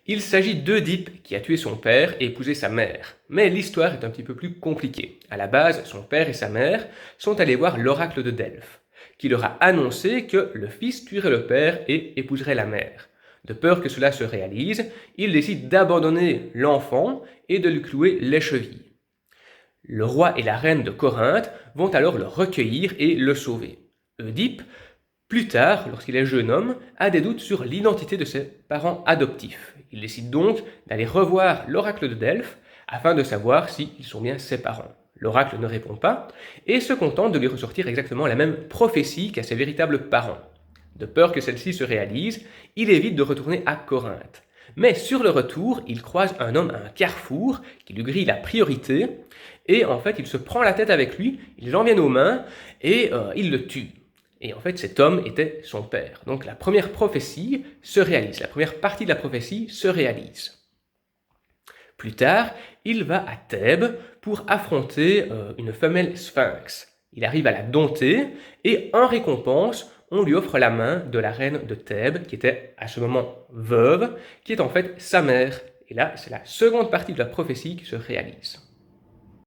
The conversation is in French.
Il s'agit d'Œdipe qui a tué son père et épousé sa mère. Mais l'histoire est un petit peu plus compliquée. À la base, son père et sa mère sont allés voir l'oracle de Delphes, qui leur a annoncé que le fils tuerait le père et épouserait la mère. De peur que cela se réalise, ils décident d'abandonner l'enfant et de lui clouer les chevilles. Le roi et la reine de Corinthe vont alors le recueillir et le sauver. Œdipe, plus tard, lorsqu'il est jeune homme, a des doutes sur l'identité de ses parents adoptifs. Il décide donc d'aller revoir l'oracle de Delphes afin de savoir s'ils sont bien ses parents. L'oracle ne répond pas et se contente de lui ressortir exactement la même prophétie qu'à ses véritables parents. De peur que celle-ci se réalise, il évite de retourner à Corinthe. Mais sur le retour, il croise un homme à un carrefour qui lui grille la priorité et en fait il se prend la tête avec lui, il l'en vient aux mains et il le tue. Et en fait, cet homme était son père. Donc la première prophétie se réalise, la première partie de la prophétie se réalise. Plus tard, il va à Thèbes pour affronter une femelle sphinx. Il arrive à la dompter et en récompense, on lui offre la main de la reine de Thèbes, qui était à ce moment veuve, qui est en fait sa mère. Et là, c'est la seconde partie de la prophétie qui se réalise.